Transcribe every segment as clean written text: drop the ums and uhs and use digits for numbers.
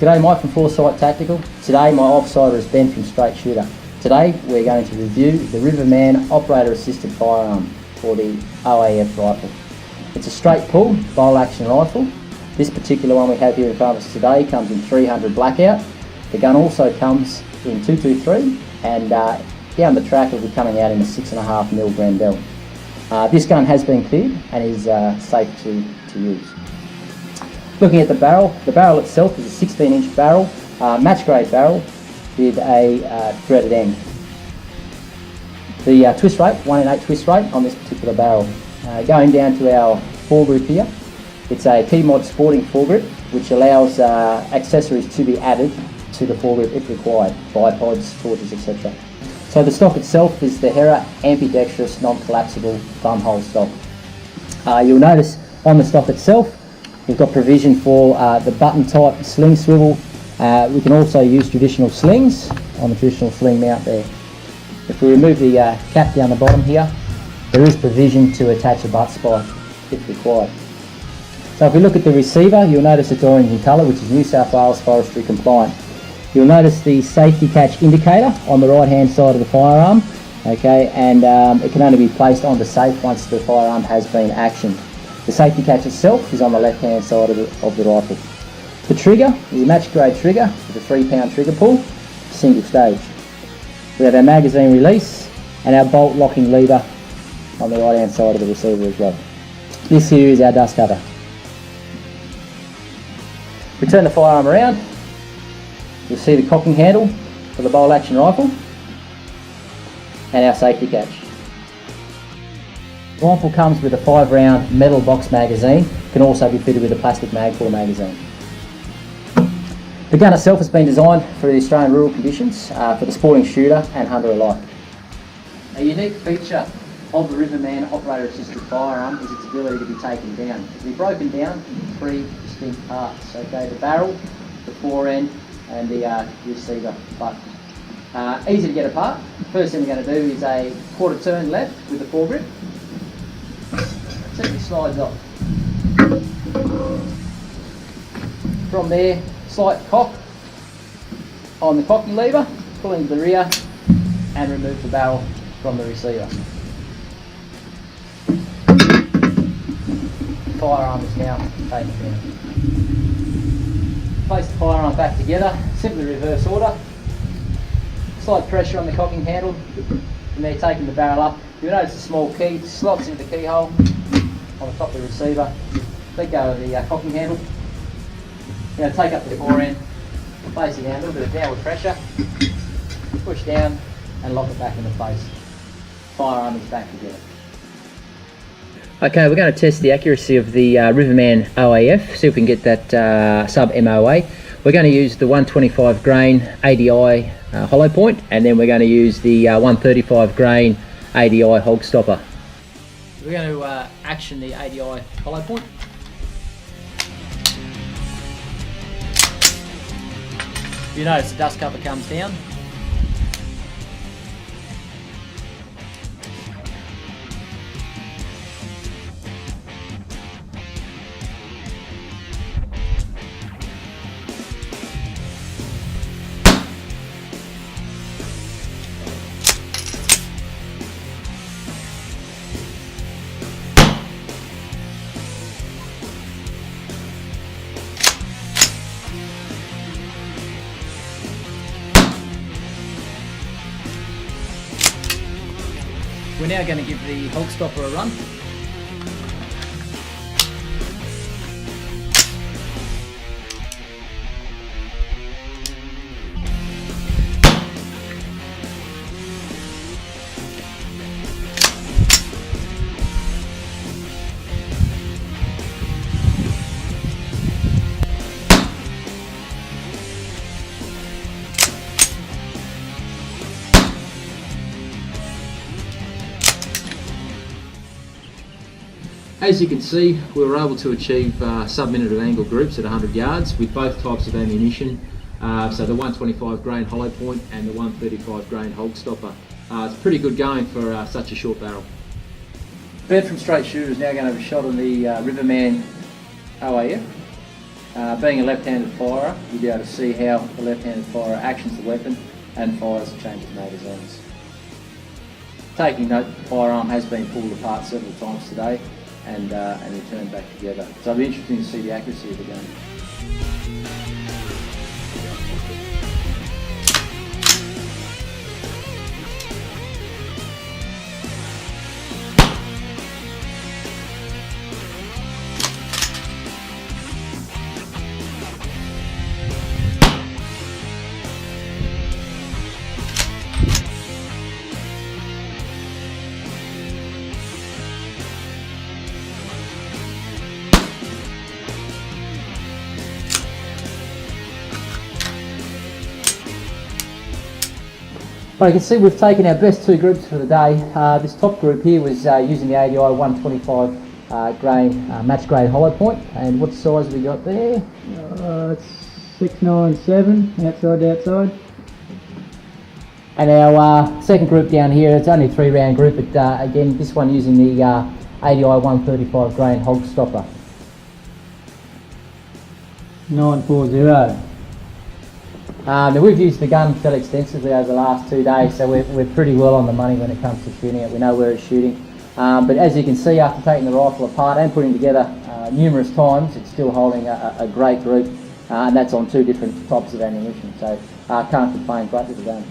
G'day, Mike from Foresight Tactical. Today my off-sider is Ben from Straight Shooter. Today we're going to review the Riverman Operator Assisted Firearm for the OAF rifle. It's a straight pull, bolt action rifle. This particular one we have here in front of us today comes in 300 blackout. The gun also comes in 223 and down the track will be coming out in a 6.5mm Grendel. This gun has been cleared and is safe to use. Looking at the barrel itself is a 16-inch barrel, match grade barrel with a threaded end. The twist rate, 1 in 8 twist rate on this particular barrel. Going down to our foregrip here, it's a T-Mod Sporting foregrip which allows accessories to be added to the foregrip if required, bipods, torches, etc. So the stock itself is the Hera ambidextrous non-collapsible thumb hole stock. You'll notice on the stock itself we've got provision for the button type sling swivel. We can also use traditional slings on the traditional sling mount there. If we remove the cap down the bottom here, there is provision to attach a butt spike if required. So if we look at the receiver, you'll notice it's orange in colour, which is New South Wales Forestry compliant. You'll notice the safety catch indicator on the right hand side of the firearm, okay, and it can only be placed on the safe once the firearm has been actioned. The safety catch itself is on the left hand side of the rifle. The trigger is a match grade trigger with a 3-pound trigger pull, single stage. We have our magazine release and our bolt locking lever on the right hand side of the receiver as well. This here is our dust cover. We turn the firearm around, you'll see the cocking handle for the bolt action rifle and our safety catch. The rifle comes with a 5-round metal box magazine, can also be fitted with a plastic Magpul magazine. The gun itself has been designed for the Australian rural conditions for the sporting shooter and hunter alike. A unique feature of the Riverman Operator Assisted Firearm is its ability to be taken down. It can be broken down into 3 distinct parts, okay, the barrel, the fore end and the receiver butt. Easy to get apart. First thing we're going to do is a quarter turn left with the foregrip. Simply slides off. From there, slight cock on the cocking lever, pull into the rear and remove the barrel from the receiver. The firearm is now taken down. Place the firearm back together, simply reverse order. Slight pressure on the cocking handle, from there taking the barrel up. You'll notice a small key slots into the keyhole on the top of the receiver. Let go of the cocking handle. Now take up the fore end, place it down, a little bit of downward pressure, push down and lock it back into place. Firearm is back together. Okay, we're going to test the accuracy of the Riverman OAF, see if we can get that sub-MOA. We're going to use the 125 grain ADI hollow point, and then we're going to use the 135 grain ADI hog stopper. We're going to action the ADI hollow point. You notice the dust cover comes down. We're now going to give the hog stopper a run. As you can see, we were able to achieve sub-minute of angle groups at 100 yards with both types of ammunition, so the 125 grain hollow point and the 135 grain hog stopper. It's pretty good going for such a short barrel. Ben from Straight Shooter is now going to have a shot on the Riverman OAF. Being a left-handed firer, you'll be able to see how the left-handed firer actions the weapon and fires and changes magazines. Taking note, the firearm has been pulled apart several times today and returned back together. So it'll be interesting to see the accuracy of the gun. Well, you can see we've taken our best two groups for the day. This top group here was using the ADI 125 grain match grade hollow point. And what size have we got there? It's 697 outside to outside. And our second group down here, it's only a 3-round group, but again, this one using the ADI 135 grain hog stopper. 940. Now we've used the gun fairly extensively over the last 2 days, so we're pretty well on the money when it comes to shooting it. We know where it's shooting. But as you can see, after taking the rifle apart and putting it together numerous times, it's still holding a great group, and that's on 2 different types of ammunition. So can't complain, great little gun.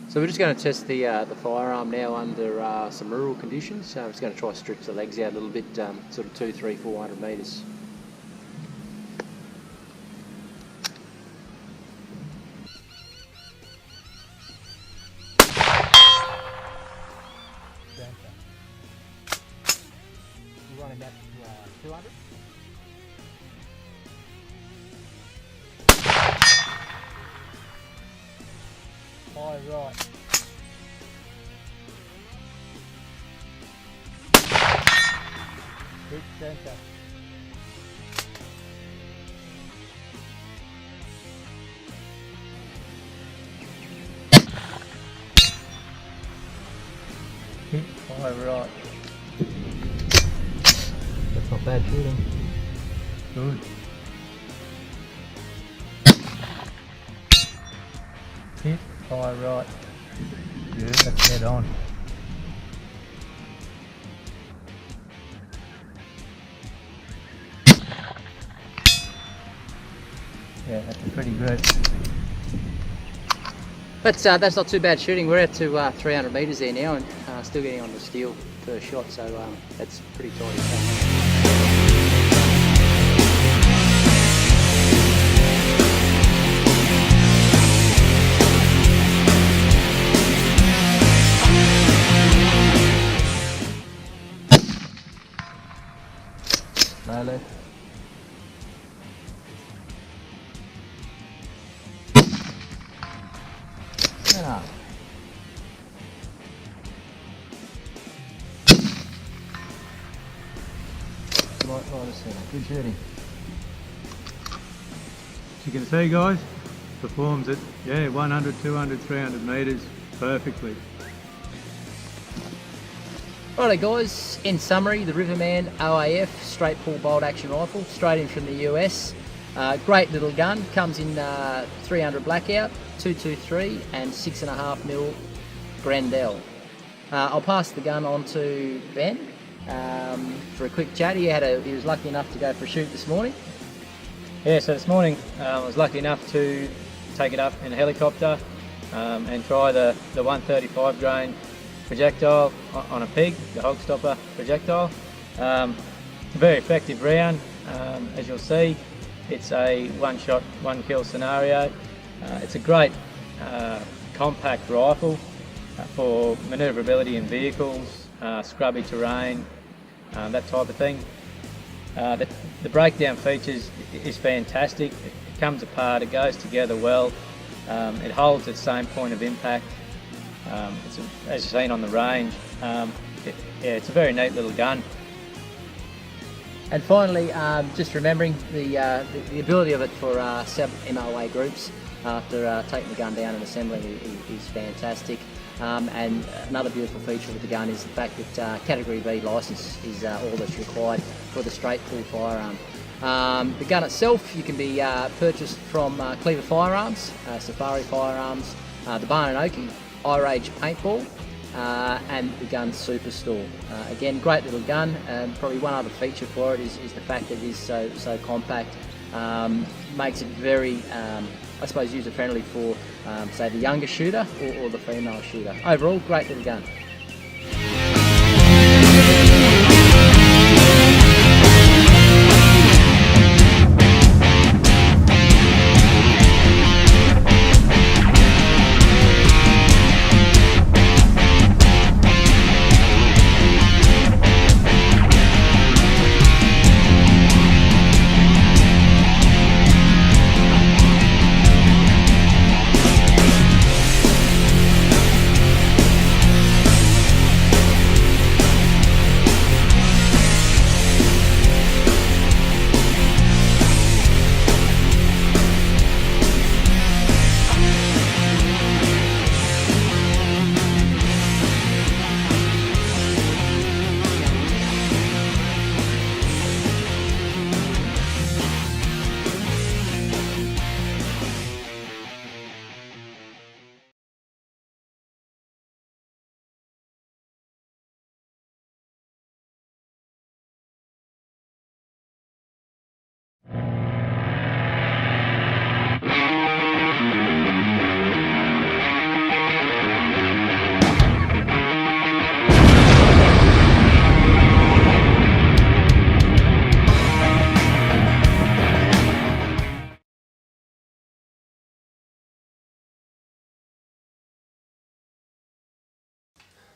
So we're just going to test the firearm now under some rural conditions. So I'm just going to try to stretch the legs out a little bit, sort of 200, 300, 400 metres. You're running that 200? High right. Deep centre. Hit high right. That's not bad shooting. Good. Hit high right. Yeah, that's dead on. Yeah, that's pretty good. That's not too bad shooting. We're out to 300 metres there now and still getting on the steel per shot, so that's pretty tight. No left. Enough. Right of center. Good shooting. As you can see, guys, performs at 100, 200, 300 metres perfectly. Alright guys, in summary, the Riverman OAF straight pull bolt action rifle, straight in from the US. Great little gun, comes in 300 blackout, 223 and 6.5mm Grendel. I'll pass the gun on to Ben for a quick chat. He was lucky enough to go for a shoot this morning. Yeah, so this morning I was lucky enough to take it up in a helicopter and try the 135 grain projectile on a pig, the hog stopper projectile. It's a very effective round. As you'll see, it's a one shot, one kill scenario. It's a great compact rifle for manoeuvrability in vehicles, scrubby terrain, that type of thing. The breakdown features is fantastic. It comes apart, it goes together well, it holds at the same point of impact. As you've seen on the range, it's a very neat little gun. And finally, just remembering the ability of it for sub-MOA groups. after taking the gun down and assembling is fantastic. And another beautiful feature with the gun is the fact that Category B licence is all that's required for the straight pull firearm. The gun itself, you can be purchased from Cleaver Firearms, Safari Firearms, the Barn & Oakey, iRage Paintball, and the Gun Superstore. Again, great little gun, and probably one other feature for it is the fact that it is so compact. Makes it very, I suppose, user-friendly for, say, the younger shooter or the female shooter. Overall, great little gun.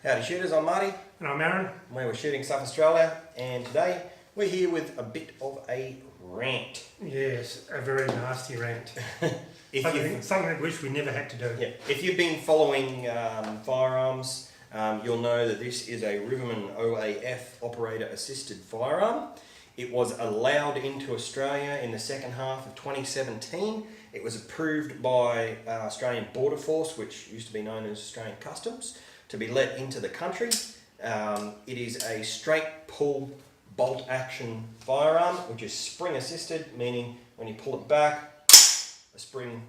Howdy shooters, I'm Marty. And I'm Aaron. We're shooting South Australia, and today we're here with a bit of a rant. Yes, a very nasty rant. Something I wish we never had to do. Yeah, if you've been following firearms, you'll know that this is a Riverman OAF operator assisted firearm. It was allowed into Australia in the second half of 2017. It was approved by Australian Border Force, which used to be known as Australian Customs, to be let into the country. It is a straight pull bolt action firearm, which is spring assisted, meaning when you pull it back, a spring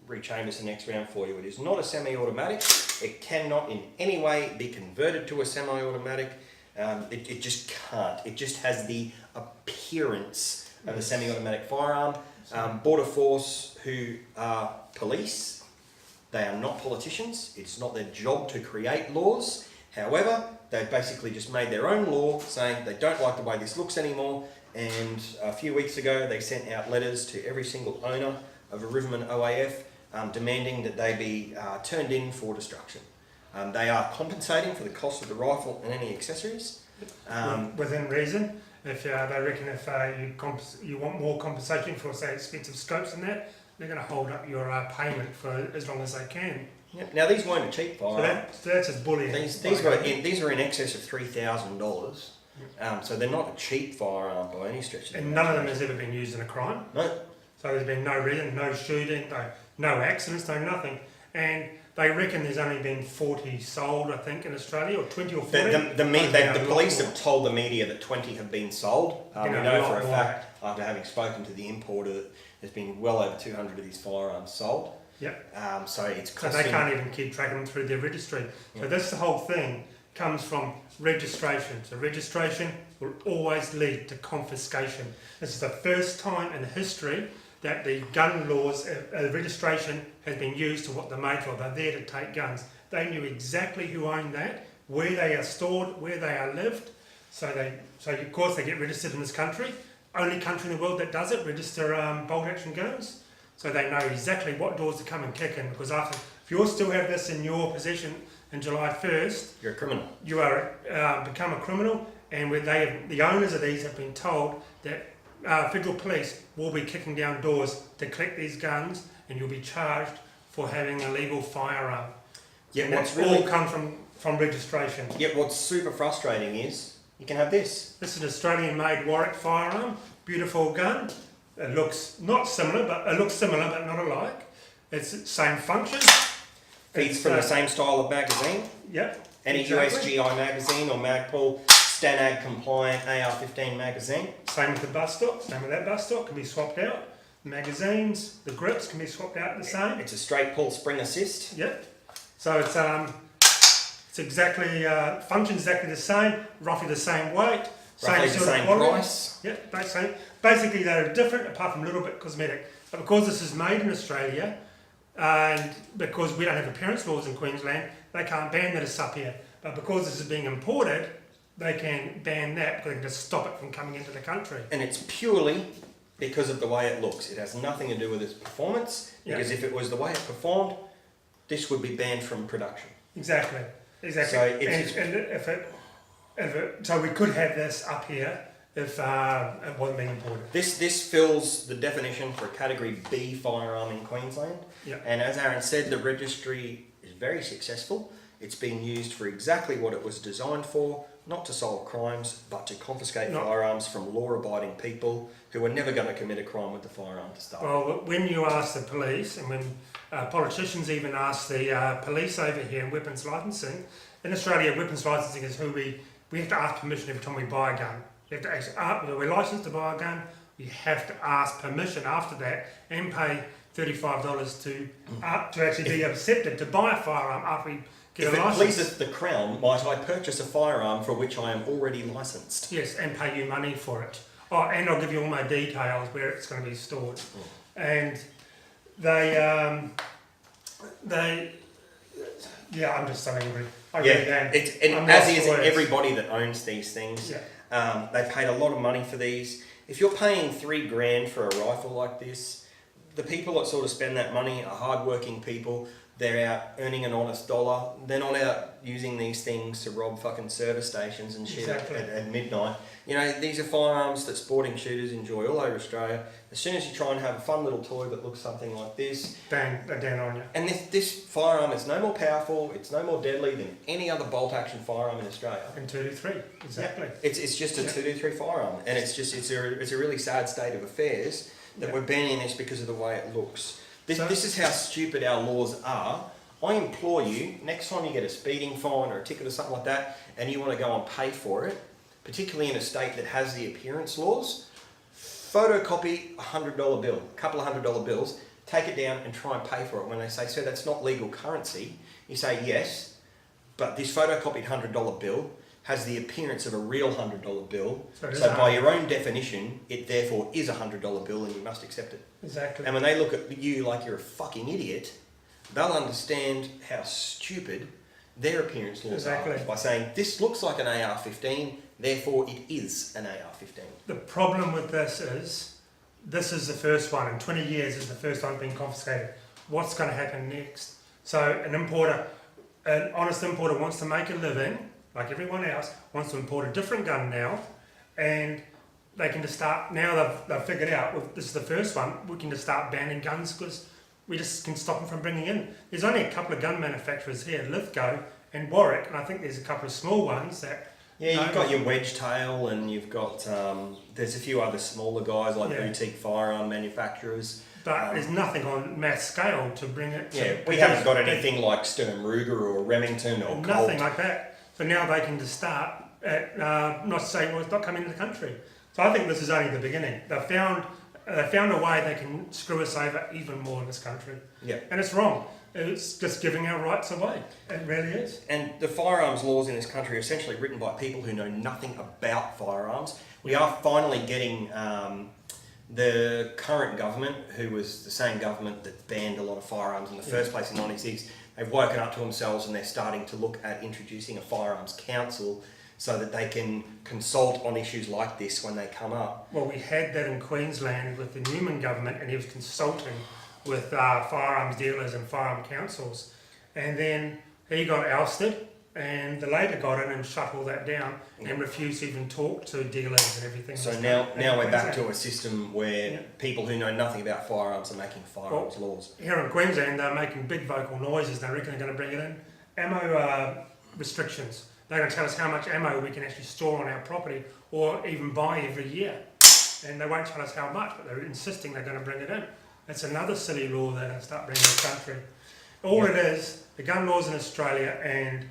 rechambers the next round for you. It is not a semi-automatic. It cannot in any way be converted to a semi-automatic. It just can't. It just has the appearance of a semi-automatic firearm. Border Force, who are police, they are not politicians. It's not their job to create laws. However, they've basically just made their own law saying they don't like the way this looks anymore. And a few weeks ago, they sent out letters to every single owner of a Riverman OAF demanding that they be turned in for destruction. They are compensating for the cost of the rifle and any accessories. Within reason. If they reckon if you want more compensation for, say, expensive scopes and that, they're going to hold up your payment for as long as they can. Yep. Now these weren't a cheap firearm. So that's just bullying. These were in excess of $3,000. So they're not a cheap firearm by any stretch. And none of them has ever been used in a crime. No. So there's been no reason, no shooting, no accidents, no nothing. And they reckon there's only been 40 sold, I think, in Australia, or 20 or 40. The police have told the media that 20 have been sold. We know for a fact, after having spoken to the importer, that there's been well over 200 of these firearms sold. Yep. So it's costing... So they can't even keep tracking them through their registry. So this whole thing comes from registration. So registration will always lead to confiscation. This is the first time in history that the gun laws, registration has been used to what they're made for. They're there to take guns. They knew exactly who owned that, where they are stored, where they are lived. So of course they get registered in this country. Only country in the world that does it, register bolt action guns. So they know exactly what doors to come and kick in. Because if you still have this in your possession in July 1st, you're a criminal. You are become a criminal, and the owners of these have been told that federal police will be kicking down doors to collect these guns, and you'll be charged for having a legal firearm. Yeah, and that's all come from registration. Yet what's super frustrating is you can have this. This is an Australian-made Warwick firearm, beautiful gun. It looks not similar, but it looks similar but not alike. It's the same function. Feeds from the same style of magazine. Yep. Any exactly. USGI magazine or Magpul Stanag compliant AR-15 magazine. Same with the bus stock. Same with that bus stock. Can be swapped out. Magazines, the grips can be swapped out the same. It's a straight pull spring assist. Yep. So it's exactly functions exactly the same, roughly the same weight, Roughly same the sort same of quality. price. Yep, same. Basically, they're different apart from a little bit cosmetic. But because this is made in Australia, and because we don't have appearance laws in Queensland, they can't ban this up here. But because this is being imported, they can ban that because they can just stop it from coming into the country. And it's purely because of the way it looks. It has nothing to do with its performance, because if it was the way it performed, this would be banned from production. Exactly. So So we could have this up here if it wasn't being imported. This fills the definition for a Category B firearm in Queensland. Yeah. And as Aaron said, the registry is very successful. It's being used for exactly what it was designed for, not to solve crimes, but to confiscate firearms from law-abiding people who are never going to commit a crime with the firearm to start. Well, when you ask the police, and when politicians even ask the police over here in weapons licensing, in Australia, weapons licensing is who we have to ask permission every time we buy a gun. You have to actually, we're licensed to buy a gun, we have to ask permission after that and pay $35 to actually be accepted to buy a firearm after we get If a it license. pleaseth the Crown, might I purchase a firearm for which I am already licensed? Yes, and pay you money for it. Oh, and I'll give you all my details where it's going to be stored. And I'm just so angry. I really am. I'm As lost is for words. everybody that owns these things. Yeah. They paid a lot of money for these. If you're paying $3,000 for a rifle like this, the people that sort of spend that money are hard-working people. They're out earning an honest dollar. They're not out using these things to rob fucking service stations and shit at midnight. You know, these are firearms that sporting shooters enjoy all over Australia. As soon as you try and have a fun little toy that looks something like this, Bang, they're down on you. and this firearm is no more powerful, it's no more deadly than any other bolt-action firearm in Australia. And 223, exactly. It's just a 223 firearm, and it's a really sad state of affairs that we're banning this because of the way it looks. This is how stupid our laws are. I implore you, next time you get a speeding fine or a ticket or something like that, and you want to go and pay for it, particularly in a state that has the appearance laws, photocopy a $100 bill, a couple of $100 bills, take it down and try and pay for it. When they say, sir, that's not legal currency, you say, yes, but this photocopied $100 bill has the appearance of a real $100 bill. So by your own definition, it therefore is a $100 bill and you must accept it. Exactly. And when they look at you like you're a fucking idiot, they'll understand how stupid their appearance laws are by saying, this looks like an AR-15, therefore it is an AR-15. The problem with this is the first one. In 20 years is the first time it's been confiscated. What's going to happen next? So an honest importer wants to make a living, like everyone else, wants to import a different gun now, and they can just start, now they've figured out, well, this is the first one, we can just start banning guns because we just can stop them from bringing in. There's only a couple of gun manufacturers here, Lithgow and Warwick, and I think there's a couple of small ones that... Yeah, you've got your Wedgetail, and you've got, there's a few other smaller guys like boutique firearm manufacturers. But there's nothing on mass scale to bring it to... Yeah, we haven't got anything like Sturm Ruger or Remington or Colt. Nothing like that. So now they can just start at, not saying, well, it's not coming to the country. So I think this is only the beginning. They've found a way they can screw us over even more in this country. Yeah. And it's wrong. It's just giving our rights away. It really is. And the firearms laws in this country are essentially written by people who know nothing about firearms. We are finally getting the current government, who was the same government that banned a lot of firearms in the first place in '96, they've woken up to themselves and they're starting to look at introducing a firearms council so that they can consult on issues like this when they come up. Well, we had that in Queensland with the Newman government, and he was consulting with firearms dealers and firearm councils. And then he got ousted, and the Labor got in and shut all that down and refused to even talk to dealers and everything. So now we're back to a system where people who know nothing about firearms are making firearms laws. Here in Queensland, they're making big vocal noises. They reckon they're going to bring it in. Ammo restrictions. They're going to tell us how much ammo we can actually store on our property or even buy every year. And they won't tell us how much, but they're insisting they're going to bring it in. It's another silly law they're going to start bringing to the country. All it is, the gun laws in Australia, and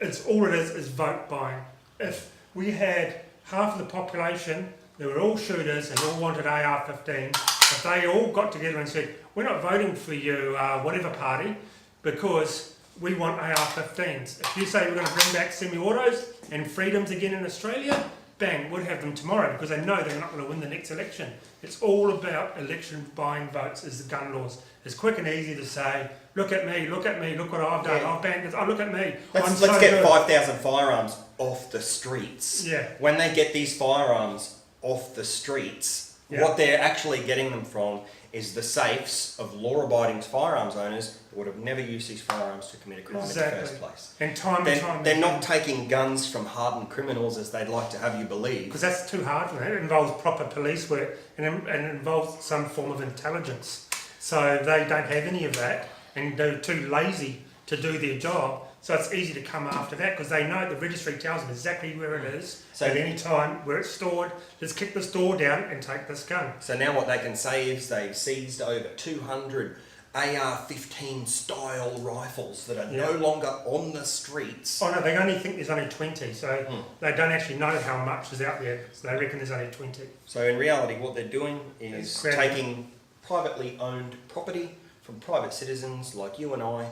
it's all it is vote buying. If we had half of the population, they were all shooters and all wanted AR-15, if they all got together and said, we're not voting for you, whatever party, because we want AR-15s. If you say we're going to bring back semi-autos and freedoms again in Australia, bang, we'll have them tomorrow, because they know they're not going to win the next election. It's all about election buying votes, is the gun laws. It's quick and easy to say, look at me, look what I've done, I've banned this, oh look at me. Let's get 5,000 firearms off the streets. Yeah. When they get these firearms off the streets, what they're actually getting them from is the safes of law-abiding firearms owners that would have never used these firearms to commit a crime in the first place. And they're not taking guns from hardened criminals as they'd like to have you believe. Because that's too hard for them. It involves proper police work and it involves some form of intelligence. So they don't have any of that and they're too lazy to do their job. So it's easy to come after that because they know the registry tells them exactly where it is at any time, where it's stored. Let's kick this door down and take this gun. So now what they can say is they've seized over 200 AR-15 style rifles that are no longer on the streets. Oh no, they only think there's only 20, so they don't actually know how much is out there. So they reckon there's only 20. So in reality what they're doing is taking privately owned property from private citizens like you and I,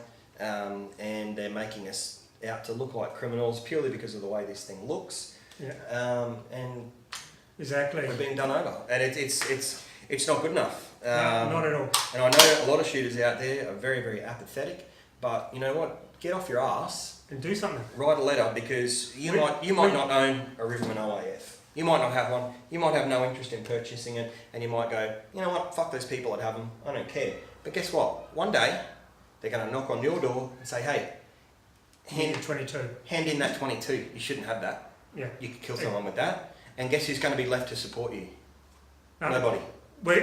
and they're making us out to look like criminals purely because of the way this thing looks. And exactly, we're being done over, and it's not good enough. No, not at all. And I know a lot of shooters out there are very, very apathetic, but you know what? Get off your ass and do something. Write a letter, because you might not own a Riverman OAF. You might not have one. You might have no interest in purchasing it, and you might go, you know what? Fuck those people that have them. I don't care. But guess what? One day they're going to knock on your door and say, hey, hand in that 22. You shouldn't have that. Yeah. You could kill someone with that. And guess who's going to be left to support you? Nobody.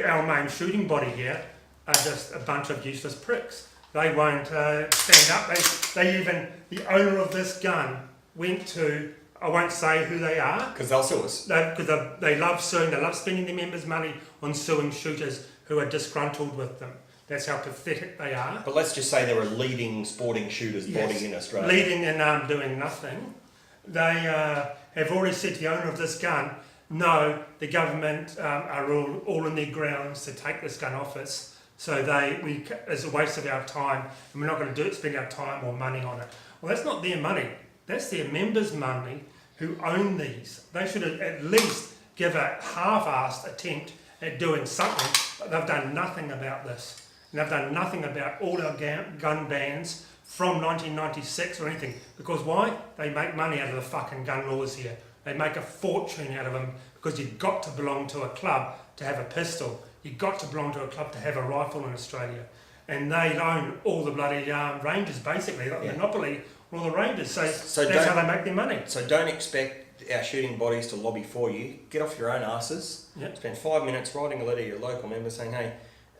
Our main shooting body here are just a bunch of useless pricks. They won't stand up. They even, the owner of this gun went to, I won't say who they are. Because they'll sue us. Because they love suing, they love spending their members' money on suing shooters who are disgruntled with them. That's how pathetic they are. But let's just say they're a leading sporting shooters body in Australia. Leading and doing nothing. They have already said to the owner of this gun, no, the government are all in their grounds to take this gun off us. So it's a waste of our time, and we're not going to spend our time or money on it. Well, that's not their money. That's their members' money who own these. They should at least give a half-assed attempt at doing something, but they've done nothing about this. And they've done nothing about all our gun bans from 1996 or anything. Because why? They make money out of the fucking gun laws here. They make a fortune out of them because you've got to belong to a club to have a pistol. You've got to belong to a club to have a rifle in Australia. And they own all the bloody ranges, basically, like monopoly on all the ranges. So that's how they make their money. So don't expect our shooting bodies to lobby for you. Get off your own asses. Spend 5 minutes writing a letter to your local member saying, hey,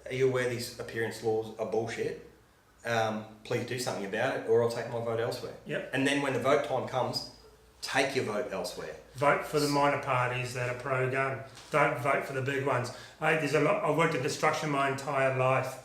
are you aware these appearance laws are bullshit? Please do something about it, or I'll take my vote elsewhere. And then when the vote time comes, take your vote elsewhere. Vote for the minor parties that are pro-gun. Don't vote for the big ones. Hey, there's a lot. I've worked in construction my entire life,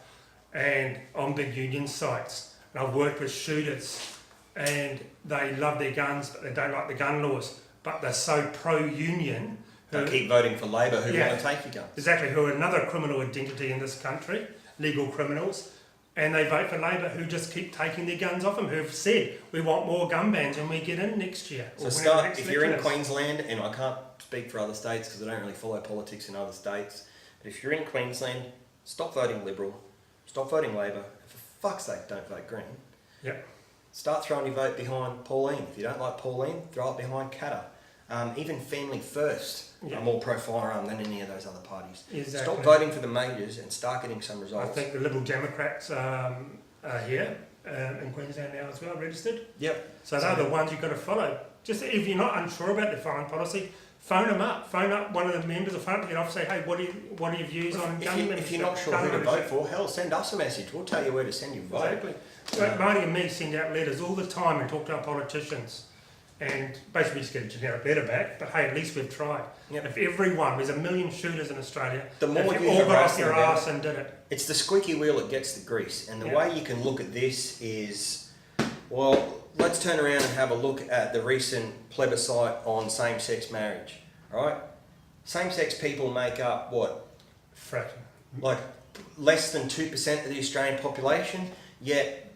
and on big union sites. And I've worked with shooters, and they love their guns, but they don't like the gun laws. But they're so pro-union. They keep voting for Labor who want to take your guns. Exactly, who are another criminal identity in this country, legal criminals. And they vote for Labor who just keep taking their guns off them, who have said, we want more gun bans when we get in next year. So if you're in Queensland, and I can't speak for other states because I don't really follow politics in other states, but if you're in Queensland, stop voting Liberal, stop voting Labor, and for fuck's sake, don't vote Green. Start throwing your vote behind Pauline. If you don't like Pauline, throw it behind Katter. Even Family First are more pro-firearm than any of those other parties. Exactly. Stop voting for the majors and start getting some results. I think the Liberal Democrats are here in Queensland now as well, registered. So they're the ones you've got to follow. Just if you're not unsure about their foreign policy, phone them up. Phone up one of the members or phone up to get off and say, hey, what are your views on gun membership? If you're not sure who to vote for, hell, send us a message. We'll tell you where to send your vote. Exactly. Marty and me send out letters all the time and talk to our politicians. and basically just get a generic letter back, but hey, at least we've tried. Yep. If everyone, there's 1 million shooters in Australia, The more if you you all got harass off your them about ass and did it. It's the squeaky wheel that gets the grease. And the Yeah. way you can look at this is, well, let's turn around and have a look at the recent plebiscite on same-sex marriage, right? Same-sex people make up, what, like less than 2% of the Australian population, yet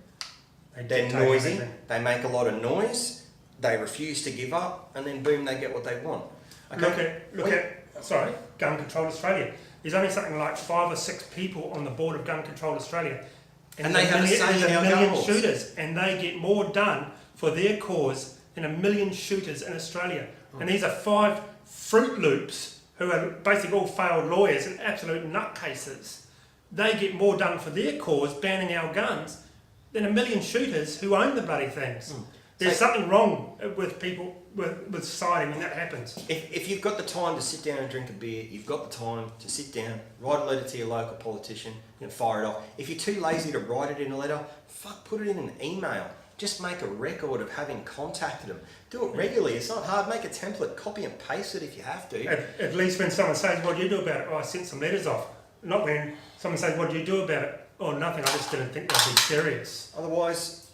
they're noisy, everything. they make a lot of noise, they refuse to give up, and then boom, they get what they want. Okay. Look at Gun Control Australia. There's only something like 5 or 6 people on the board of Gun Control Australia. And they have a say in our gun million laws. shooters, and they get more done for their cause than 1 million shooters in Australia. And these are 5 Fruit Loops who are basically all failed lawyers and absolute nutcases. They get more done for their cause, banning our guns, than 1 million shooters who own the bloody things. There's something wrong with people, with society when that happens. If you've got the time to sit down and drink a beer, you've got the time to sit down, write a letter to your local politician and fire it off. If you're too lazy to write it in a letter, put it in an email. Just make a record of having contacted them. Do it regularly. It's not hard. Make a template, copy and paste it if you have to. At least when someone says, what do you do about it? Oh, I sent some letters off. Not when someone says, what do you do about it? Oh, nothing. I just didn't think they'd be serious. Otherwise,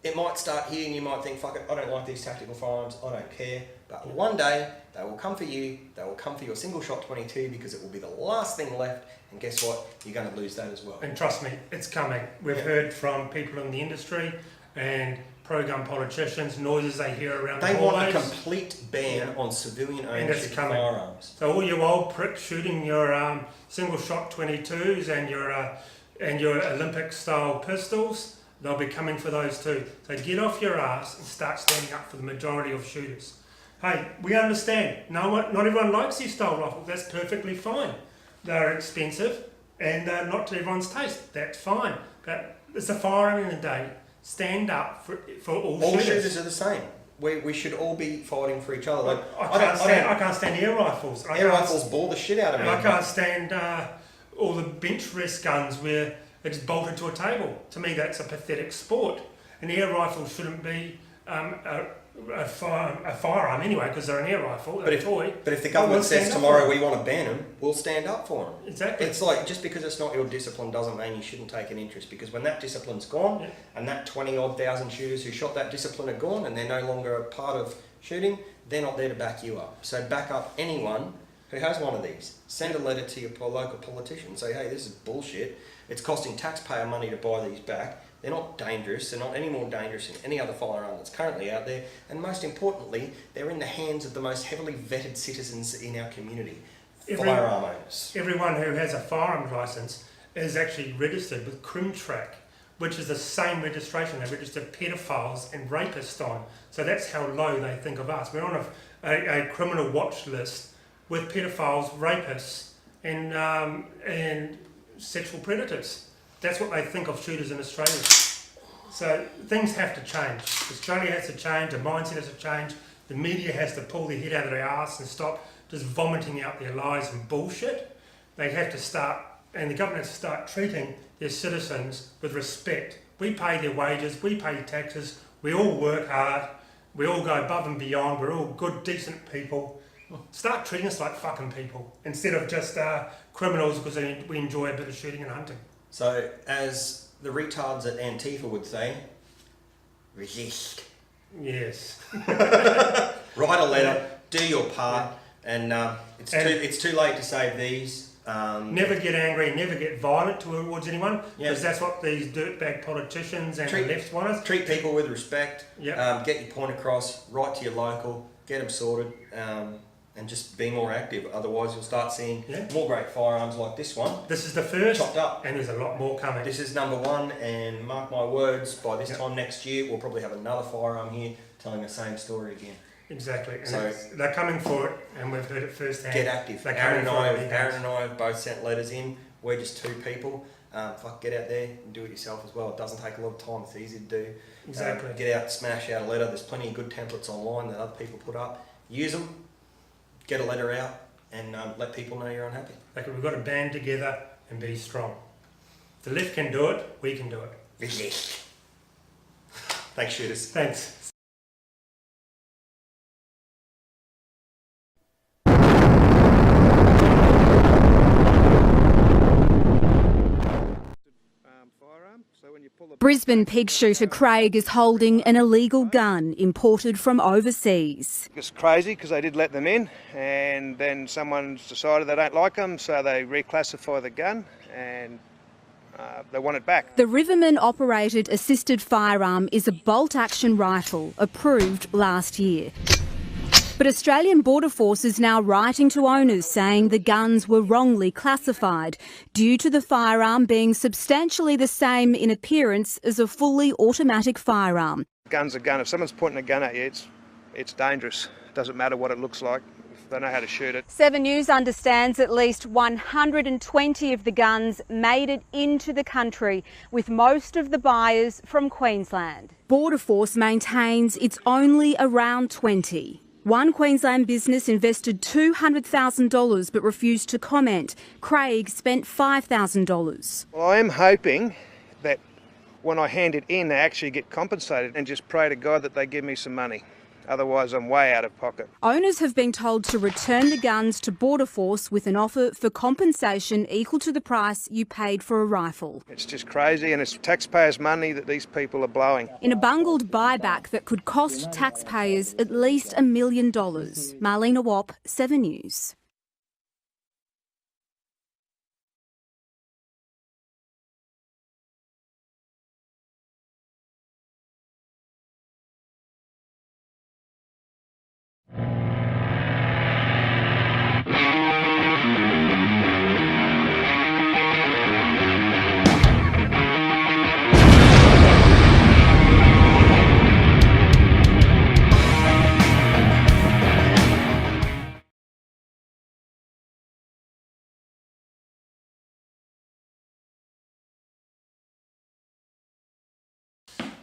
it might start here and you might think, fuck it, I don't like these tactical firearms, I don't care. But one day, they will come for you, they will come for your single shot 22 because it will be the last thing left, and guess what? You're going to lose that as well. And trust me, it's coming. We've heard from people in the industry and pro-gun politicians, noises they hear around They the want a hallways. complete ban on civilian And it's ownership of coming. firearms. So all you old pricks shooting your single shot 22s and your Olympic style pistols, they'll be coming for those too. So get off your ass and start standing up for the majority of shooters. Hey, we understand. Not everyone likes these style rifles. That's perfectly fine. They're expensive and they're not to everyone's taste. That's fine. But it's a firearm in the day. Stand up for all shooters. All shooters are the same. We should all be fighting for each other. Like, I can't stand air rifles. Air rifles bore the shit out of me. And I can't stand all the bench rest guns where it's bolted to a table. To me, that's a pathetic sport. An air rifle shouldn't be a firearm anyway, because they're an air rifle, a toy. But if the government says tomorrow we want to ban them, we'll stand up for them. Exactly. It's like, just because it's not your discipline doesn't mean you shouldn't take an interest, because when that discipline's gone, and that 20-odd thousand shooters who shot that discipline are gone, and they're no longer a part of shooting, they're not there to back you up. So back up anyone who has one of these. Send a letter to your local politician. Say, hey, this is bullshit. It's costing taxpayer money to buy these back. They're not dangerous. They're not any more dangerous than any other firearm that's currently out there. And most importantly, they're in the hands of the most heavily vetted citizens in our community, firearm owners. Everyone who has a firearms license is actually registered with CrimTrack, which is the same registration they register pedophiles and rapists on. So that's how low they think of us. We're on a criminal watch list with pedophiles, rapists, and sexual predators. That's what they think of shooters in Australia. So things have to change. Australia has to change, the mindset has to change, the media has to pull their head out of their arse and stop just vomiting out their lies and bullshit. They have to start, and the government has to start treating their citizens with respect. We pay their wages, we pay taxes, we all work hard, we all go above and beyond, we're all good, decent people. Start treating us like fucking people instead of just criminals because we enjoy a bit of shooting and hunting. So, as the retards at Antifa would say, resist. Yes. Write a letter, do your part, and it's too late to save these. Never get angry, never get violent towards anyone, because that's what these dirtbag politicians and the left want us. Treat people with respect, Yep. get your point across, write to your local, get them sorted, and just be more active. Otherwise, you'll start seeing more great firearms like this one. This is the first, chopped up. and there's a lot more coming. This is number 1, and mark my words, by this time next year, we'll probably have another firearm here telling the same story again. Exactly. And So they're coming for it, and we've heard it firsthand. Get active. They're Aaron coming and I have both sent letters in. We're just 2 people. Get out there and do it yourself as well. It doesn't take a lot of time. It's easy to do. Exactly. Get out, smash out a letter. There's plenty of good templates online that other people put up. Use them. Get a letter out and let people know you're unhappy. Like, we've got to band together and be strong. If the left can do it, we can do it. Resist. Thanks, shooters. Thanks. Brisbane pig shooter Craig is holding an illegal gun imported from overseas. It's crazy because they did let them in, and then someone's decided they don't like them, so they reclassify the gun and they want it back. The Riverman operated assisted firearm is a bolt-action rifle approved last year. But Australian Border Force is now writing to owners saying the guns were wrongly classified due to the firearm being substantially the same in appearance as a fully automatic firearm. Gun's a gun. If someone's pointing a gun at you, it's dangerous. It doesn't matter what it looks like. If they know how to shoot it. 7 News understands at least 120 of the guns made it into the country, with most of the buyers from Queensland. Border Force maintains it's only around 20. One Queensland business invested $200,000 but refused to comment. Craig spent $5,000. Well, I am hoping that when I hand it in, they actually get compensated, and just pray to God that they give me some money. Otherwise, I'm way out of pocket. Owners have been told to return the guns to Border Force with an offer for compensation equal to the price you paid for a rifle. It's just crazy, and it's taxpayers' money that these people are blowing. In a bungled buyback that could cost taxpayers at least $1 million. Marlena Wapp, 7 News.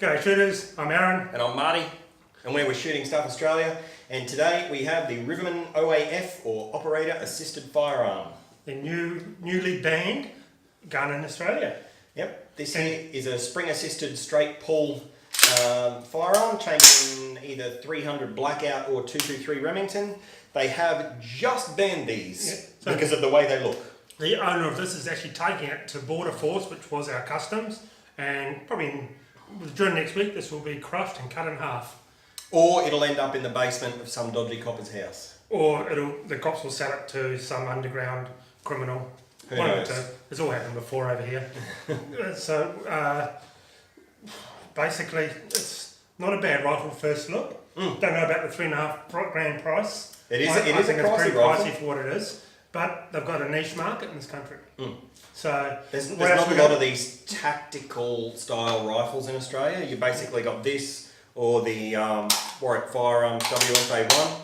G'day shooters, I'm Aaron. And I'm Marty, and we're Shooting Stuff Australia, and today we have the Riverman OAF, or Operator Assisted Firearm. The newly banned gun in Australia. Yep, this here is a spring-assisted straight pull firearm, chambered in either 300 Blackout or 223 Remington. They have just banned these because of the way they look. The owner of this is actually taking it to Border Force, which was our customs, and probably during next week this will be crushed and cut in half. Or it'll end up in the basement of some dodgy copper's house. Or the cops will sell it to some underground criminal. Who knows? It's all happened before over here. Basically, it's not a bad rifle first look. Don't know about the $3.5 grand price. It is. I It is think a it's pretty rifle. pricey for what it is. But they've got a niche market in this country. So There's not a lot of these tactical style rifles in Australia. You basically got this or the Warwick Firearms WFA1.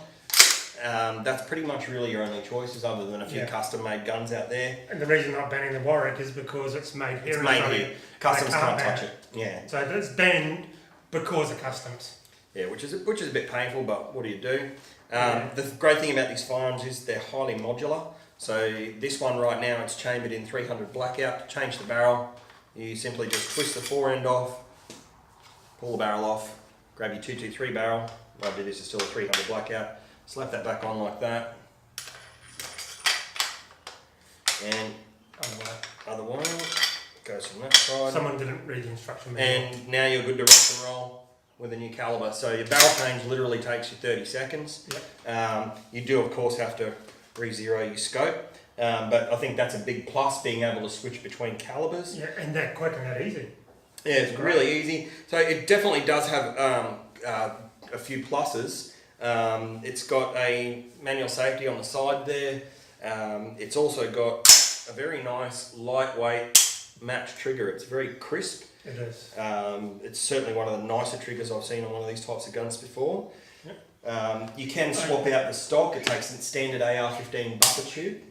That's pretty much really your only choices, other than a few custom-made guns out there. And the reason I'm banning the Warwick is because it's made here in Made Australia. here. Customs can't ban touch it. Yeah. So it's banned because of customs. Yeah, which is a bit painful, but what do you do? The great thing about these firearms is they're highly modular. So this one right now, it's chambered in 300 Blackout. To change the barrel, you simply just twist the fore end off, pull the barrel off, grab your 223 barrel. Right, this is still a 300 Blackout. Slap that back on like that. And other one goes from that side. Someone didn't read the instruction manual. And now you're good to rock and roll with a new caliber. So your barrel change literally takes you 30 seconds. Yep. You do of course have to re-zero your scope, but I think that's a big plus, being able to switch between calibers. Yeah, and that quick and that easy. Yeah, it's really easy. So it definitely does have a few pluses. It's got a manual safety on the side there. It's also got a very nice lightweight match trigger. It's very crisp. It is. It's certainly one of the nicer triggers I've seen on one of these types of guns before. You can swap out the stock. It takes a standard AR-15 buffer tube.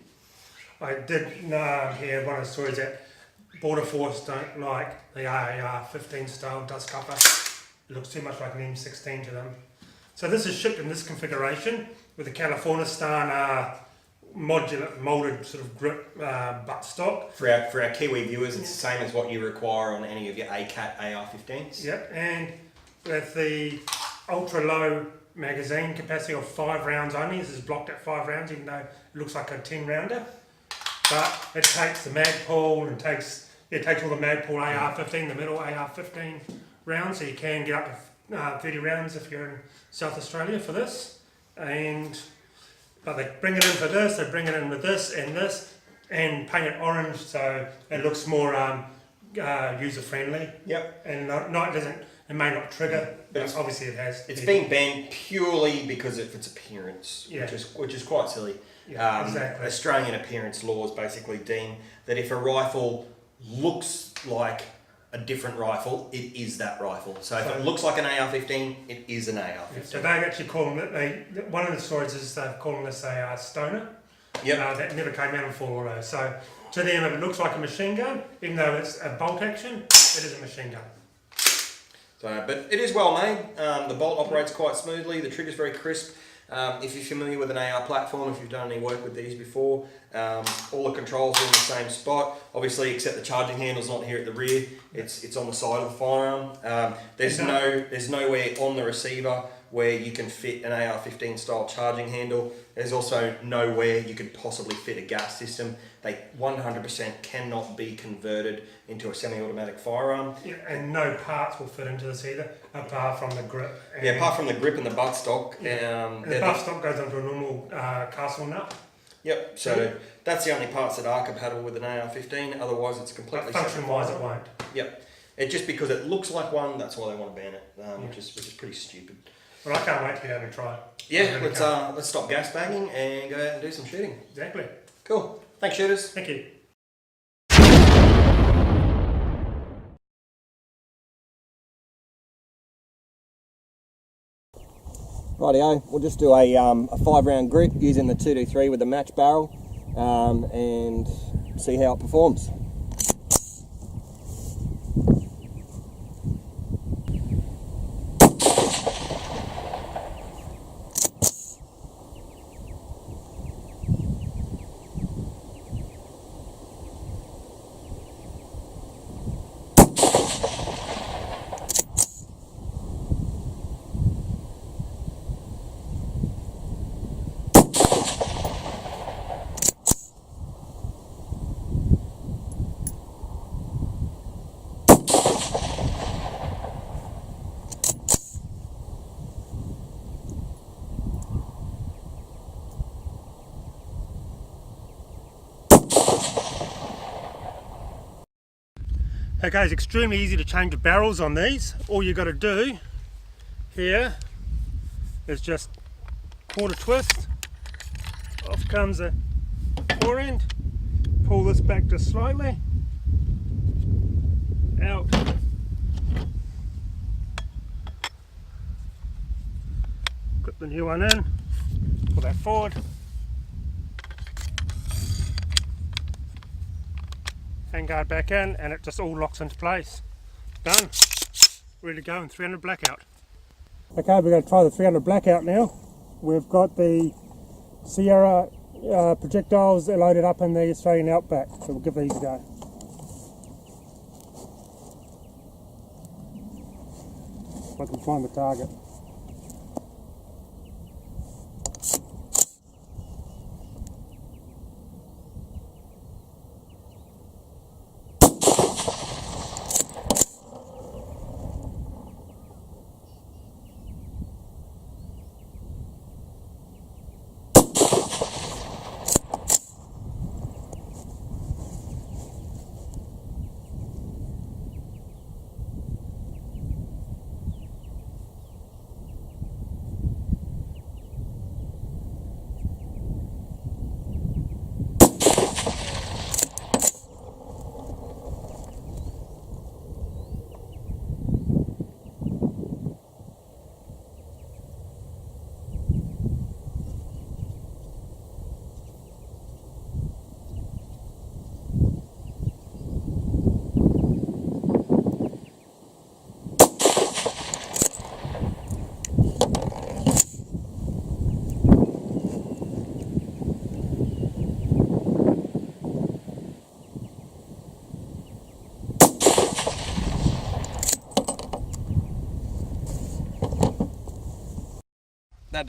I did hear one of the stories that Border Force don't like the AR-15 style dust cover. It looks too much like an M16 to them. So this is shipped in this configuration with the Californistan modular molded sort of grip butt stock. For our Kiwi viewers, it's the same as what you require on any of your ACAT AR-15s. Yep, and with the ultra low magazine capacity of 5 rounds only. This is blocked at 5 rounds, even though it looks like a 10 rounder. But it takes the mag pull and takes It takes all the Magpul AR-15, the middle AR-15 rounds, so you can get up to 30 rounds if you're in South Australia for this. But they bring it in for this, they bring it in with this, and paint it orange so it looks more user-friendly. Yep. And it may not trigger, but obviously it has. It's been banned purely because of its appearance, which is quite silly. Yeah, exactly. Australian appearance laws basically deem that if a rifle looks like a different rifle, it is that rifle. So if it looks like an AR-15, it is an AR-15. So they actually call them, one of the stories is they've called this a stoner. Yep. That never came out in full auto. So to them, if it looks like a machine gun, even though it's a bolt action, it is a machine gun. So, but it is well made. The bolt operates quite smoothly. The trigger's very crisp. If you're familiar with an AR platform, if you've done any work with these before, all the controls are in the same spot. Obviously, except the charging handle's not here at the rear. It's on the side of the firearm. There's nowhere on the receiver where you can fit an AR-15 style charging handle. There's also nowhere you could possibly fit a gas system. They 100% cannot be converted into a semi-automatic firearm. Yeah, and no parts will fit into this either, apart from the grip. Yeah, apart from the grip and the buttstock. Yeah. The buttstock goes onto a normal castle nut. Yep, so that's the only parts that are compatible with an AR-15. Otherwise, it's completely separate. Function-wise, it won't. Yep. Just because it looks like one, that's why they want to ban it, which is pretty stupid. Well, I can't wait to be able to try it. Yeah, let's stop gas bagging and go out and do some shooting. Exactly. Cool. Thanks, shooters. Thank you. Rightio, we'll just do a 5-round grip using the 223 with the match barrel and see how it performs. Okay, it's extremely easy to change the barrels on these. All you got to do here is just quarter twist. Off comes the fore end. Pull this back just slightly. Out. Clip the new one in. Pull that forward. Handguard back in, and it just all locks into place. Done. Ready to go in 300 blackout. Okay, we're going to try the 300 blackout now. We've got the Sierra projectiles loaded up in the Australian Outback, so we'll give these a go. If I can find the target.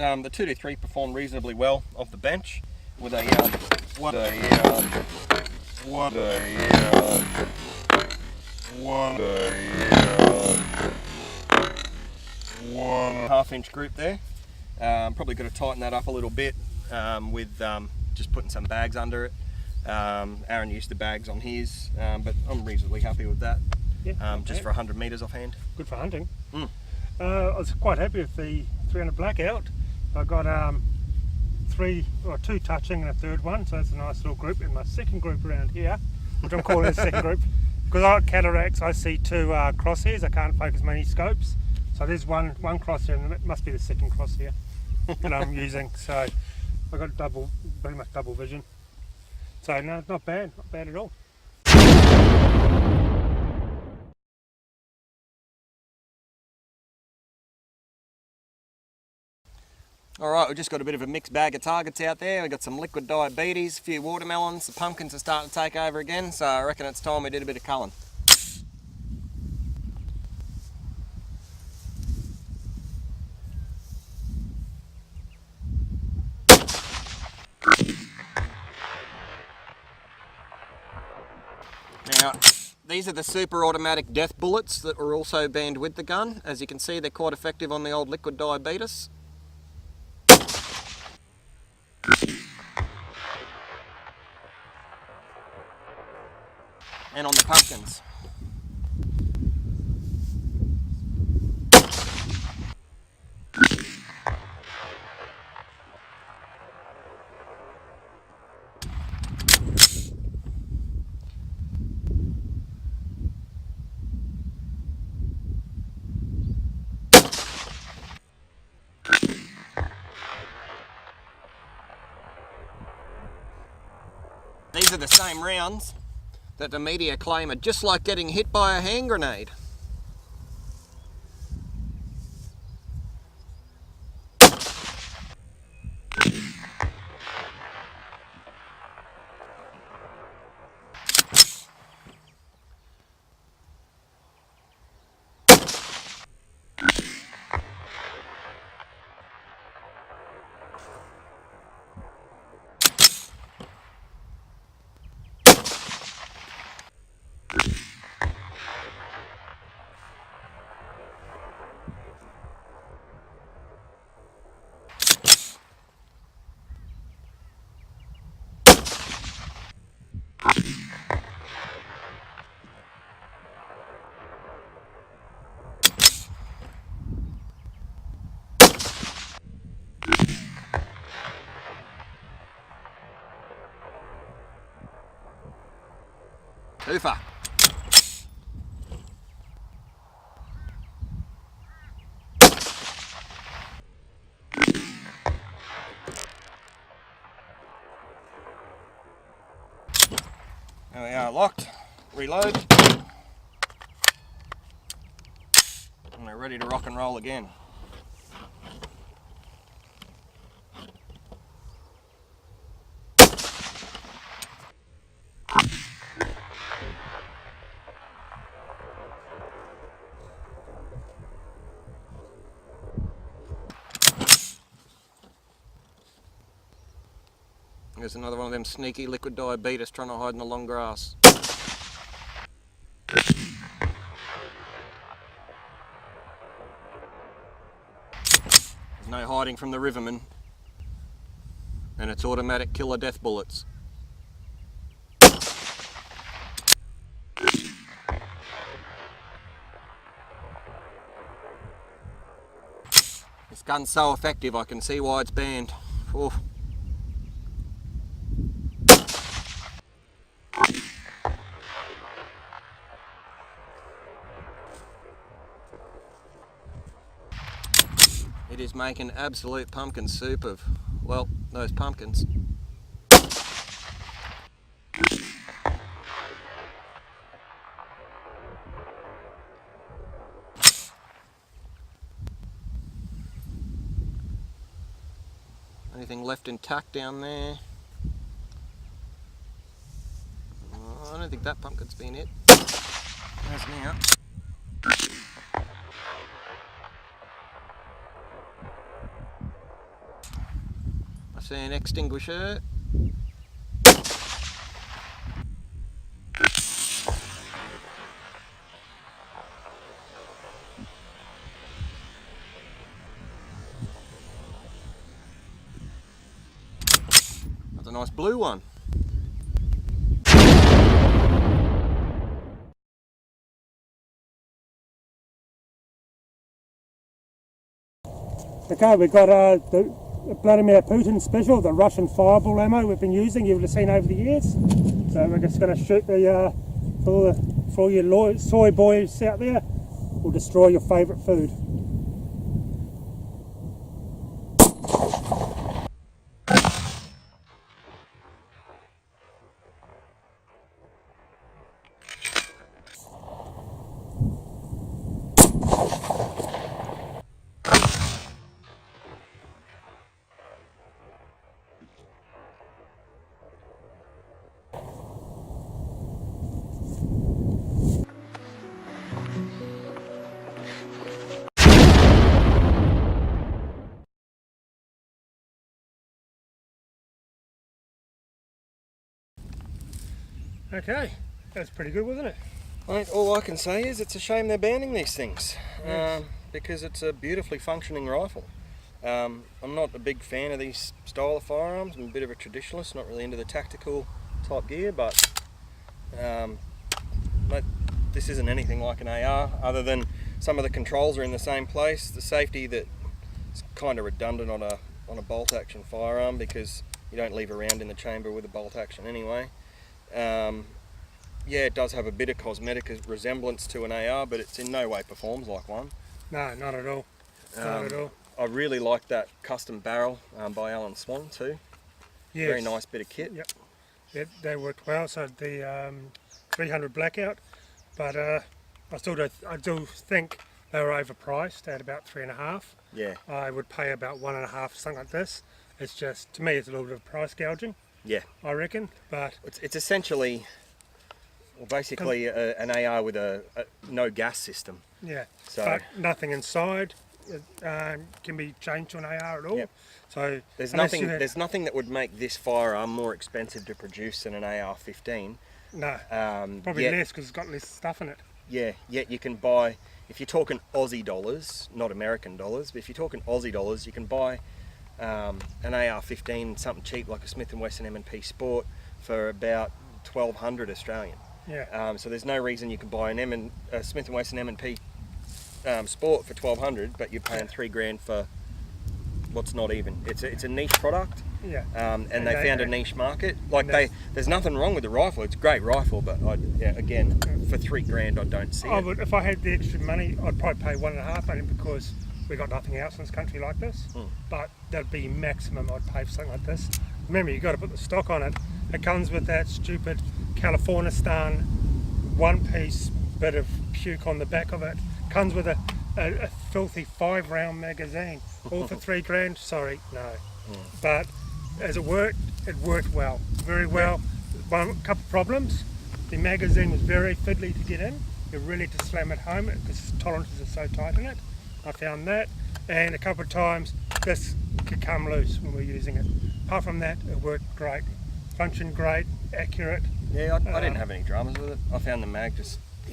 The 223 performed reasonably well off the bench with a 1.5-inch group there. Probably got to tighten that up a little bit with just putting some bags under it. Aaron used the bags on his, but I'm reasonably happy with that. Yeah, just for 100 metres offhand. Good for hunting. Mm. I was quite happy with the 300 blackout. I got 2 touching and a third one, so that's a nice little group. And my second group around here, which I'm calling the second group, because I got cataracts, I see 2 crosshairs. I can't focus many scopes, so there's one crosshair, and it must be the second crosshair that I'm using. So I got pretty much double vision. So no, not bad at all. Alright, we've just got a bit of a mixed bag of targets out there. We've got some liquid diabetes, a few watermelons, the pumpkins are starting to take over again, so I reckon it's time we did a bit of culling. Now, these are the super automatic death bullets that were also banned with the gun. As you can see, they're quite effective on the old liquid diabetes. And on the pumpkins. These are the same rounds that the media claim are just like getting hit by a hand grenade. Toofa. There we are, locked, reload, and we're ready to rock and roll again. There's another one of them sneaky liquid diabetes trying to hide in the long grass. There's no hiding from the Riverman and its automatic killer death bullets. This gun's so effective I can see why it's banned. Oof. It is making absolute pumpkin soup of, well, those pumpkins. Anything left intact down there? Oh, I don't think that pumpkin's been hit. There's now. I see an extinguisher. a nice blue one. Okay, we've got the Vladimir Putin special, the Russian fireball ammo we've been using, you've seen over the years. So we're just going to shoot the for all your soy boys out there, will destroy your favourite food. Okay, that's pretty good, wasn't it? Mate, all I can say is it's a shame they're banning these things, because it's a beautifully functioning rifle. I'm not a big fan of these style of firearms. I'm a bit of a traditionalist, not really into the tactical type gear, but mate, this isn't anything like an AR, other than some of the controls are in the same place. The safety that is kind of redundant on a bolt action firearm, because you don't leave a round in the chamber with a bolt action anyway. Yeah, it does have a bit of cosmetic resemblance to an AR, but it's in no way performs like one. No, not at all. Not at all. I really like that custom barrel by Alan Swan too. Yes. Very nice bit of kit. Yep, they worked well. So the 300 blackout, but I do think they were overpriced at about 3.5. Yeah. I would pay about 1.5 for something like this. It's just, to me, it's a little bit of price gouging. Yeah. I reckon, but it's essentially, well, basically an AR with a no gas system. Yeah. So but nothing inside can be changed to an AR at all. Yep. So there's nothing that would make this firearm more expensive to produce than an AR-15. No. Probably less, because it's got less stuff in it. Yeah. Yet you can buy, if you're talking Aussie dollars, not American dollars, but if you're talking Aussie dollars, you can buy an AR-15, something cheap like a Smith & Wesson M&P Sport, for about 1,200 Australian. Yeah. So there's no reason you can buy a Smith & Wesson M&P Sport for 1,200, but you're paying $3,000 for what's not even. It's a niche product. Yeah. And they found a niche market. Like there's nothing wrong with the rifle. It's a great rifle, but again, for $3,000, I don't see it. If I had the extra money, I'd probably pay 1.5 only because we got nothing else in this country like this. But that'd be maximum I'd pay for something like this. Remember, you've got to put the stock on it. It comes with that stupid Californistan one-piece bit of puke on the back of it. Comes with a filthy 5-round magazine, all for $3,000. Sorry, no. But as it worked well, very well. A couple of problems. The magazine was very fiddly to get in. You really had to slam it home because tolerances are so tight in it. I found that, and a couple of times this could come loose when we're using it. Apart from that, it worked great, functioned great, accurate. Yeah, I didn't have any dramas with it. I found the mag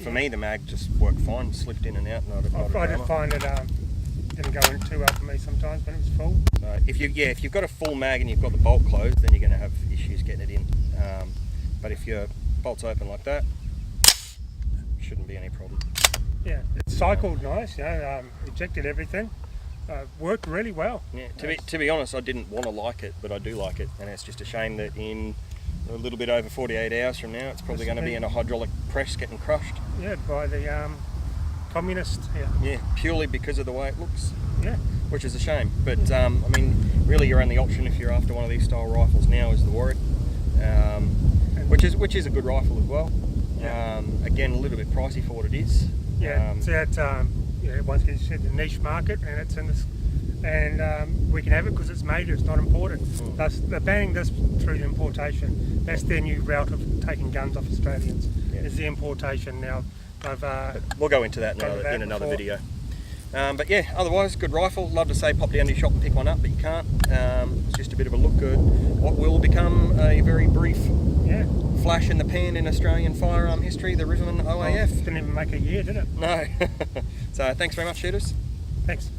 for me, the mag just worked fine, slipped in and out. I did find it didn't go in too well for me sometimes when it was full. So if you've got a full mag and you've got the bolt closed, then you're going to have issues getting it in. But if your bolt's open like that, shouldn't be any problem. Yeah, it cycled nice, ejected everything, worked really well. Yeah, to be honest, I didn't want to like it, but I do like it, and it's just a shame that in a little bit over 48 hours from now, it's probably going to be in a hydraulic press getting crushed. Yeah, by the communist. Yeah, purely because of the way it looks. Yeah. Which is a shame, but I mean, really your only option if you're after one of these style rifles now is the Warwick, which is a good rifle as well. Yeah. Again, a little bit pricey for what it is. Yeah, so that once again, you said the niche market, and it's in this, and we can have it because it's made. It's not imported. Thus, they're banning this through the importation. That's their new route of taking guns off Australians. Yeah. Is the importation now? We'll go into that in another video. But yeah, otherwise, good rifle. Love to say pop down to your shop and pick one up, but you can't. It's just a bit of a look at what will become a very brief flash in the pan in Australian firearm history, the Riverman OAF. Didn't even make a year, did it? No. So thanks very much, shooters. Thanks.